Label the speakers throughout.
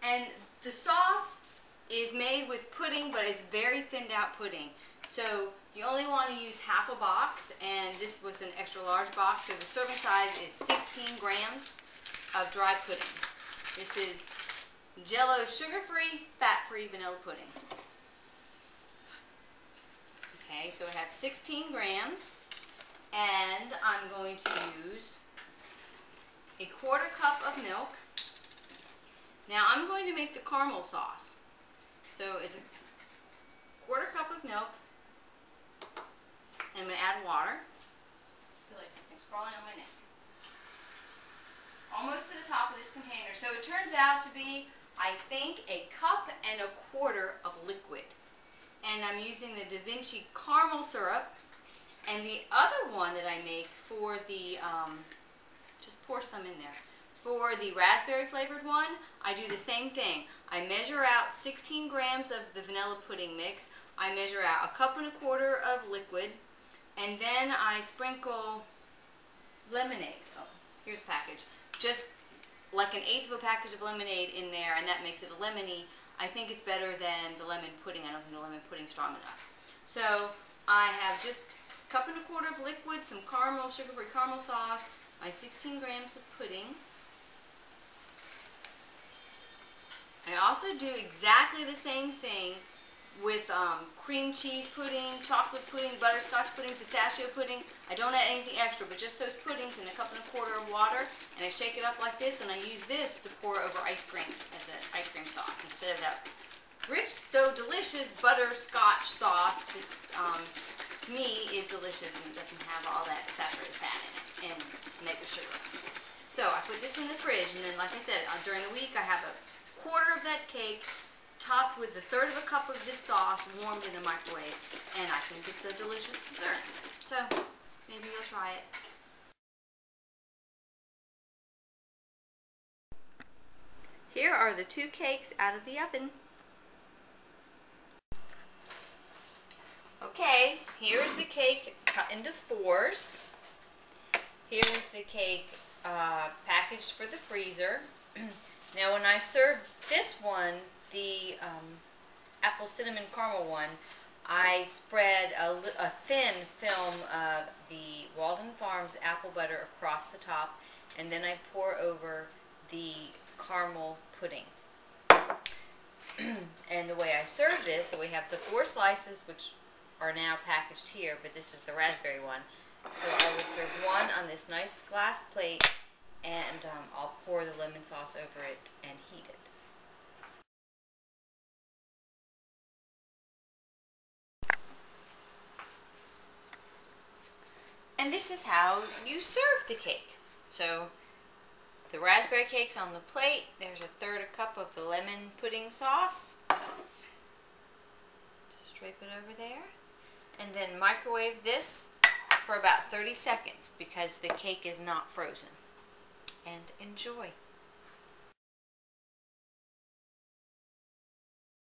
Speaker 1: And the sauce is made with pudding, but it's very thinned out pudding. So you only want to use half a box, and this was an extra large box, so the serving size is 16 grams of dry pudding. This is Jell-O sugar-free, fat-free vanilla pudding. Okay, so I have 16 grams, and I'm going to use a 1/4 cup of milk. Now I'm going to make the caramel sauce. So it's a 1/4 cup of milk, and I'm going to add water. I feel like something's crawling on my neck. Almost to the top of this container. So it turns out to be, I think, 1 1/4 cups of liquid. And I'm using the Da Vinci caramel syrup. And the other one that I make for the, just pour some in there. For the raspberry flavored one, I do the same thing. I measure out 16 grams of the vanilla pudding mix. I measure out 1 1/4 cups of liquid. And then I sprinkle lemonade. Oh, here's a package. Just like 1/8 of a package of lemonade in there, and that makes it a lemony. I think it's better than the lemon pudding. I don't think the lemon pudding's strong enough. So I have just 1 1/4 cups of liquid, some caramel, sugar-free caramel sauce, my 16 grams of pudding. I also do exactly the same thing with cream cheese pudding, chocolate pudding, butterscotch pudding, pistachio pudding. I don't add anything extra, but just those puddings in 1 1/4 cups of water, and I shake it up like this, and I use this to pour over ice cream as an ice cream sauce instead of that rich, though delicious butterscotch sauce. This, to me, is delicious, and it doesn't have all that saturated fat in it and maple sugar. So I put this in the fridge, and then, like I said, during the week I have 1/4 of that cake topped with 1/3 cup of this sauce warmed in the microwave, and I think it's a delicious dessert. So maybe you'll try it. Here are the 2 cakes out of the oven. Okay, here's the cake cut into 4s. Here's the cake packaged for the freezer. Now when I served this one, the apple cinnamon caramel one, I spread a thin film of the Walden Farms apple butter across the top, and then I pour over the caramel pudding. And the way I serve this, so we have the 4 slices, which are now packaged here, but this is the raspberry one. So I would serve one on this nice glass plate, and I'll pour the lemon sauce over it and heat it. And this is how you serve the cake. So the raspberry cake's on the plate. There's 1/3 cup of the lemon pudding sauce. Just drape it over there. And then microwave this for about 30 seconds because the cake is not frozen. And enjoy.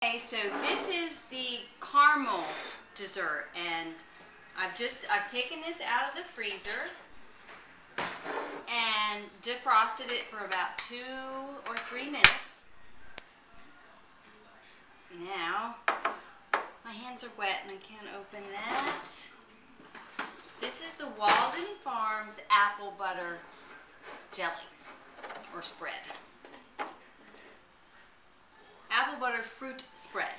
Speaker 1: Okay, so this is the caramel dessert, and I've taken this out of the freezer and defrosted it for about 2 or 3 minutes. Now, my hands are wet and I can't open that. This is the Walden Farms apple butter jelly, or spread. Apple butter fruit spread.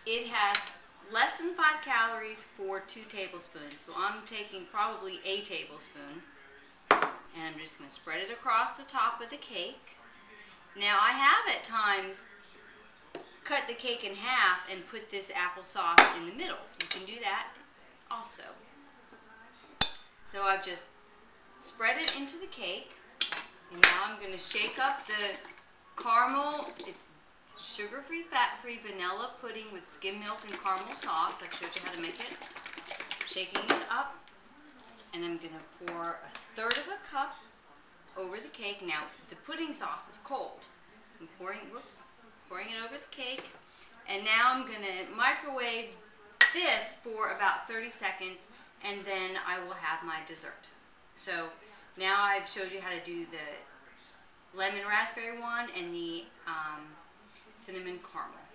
Speaker 1: It has less than 5 calories for 2 tablespoons. So I'm taking probably a tablespoon, and I'm just going to spread it across the top of the cake. Now I have at times cut the cake in half and put this applesauce in the middle. You can do that also. So I've just spread it into the cake, and now I'm going to shake up the caramel. It's sugar-free, fat-free vanilla pudding with skim milk and caramel sauce. I've showed you how to make it. Shaking it up, and I'm going to pour 1/3 cup over the cake. Now the pudding sauce is cold. I'm pouring it over the cake, and now I'm going to microwave this for about 30 seconds, and then I will have my dessert. So now I've showed you how to do the lemon raspberry one and the cinnamon caramel.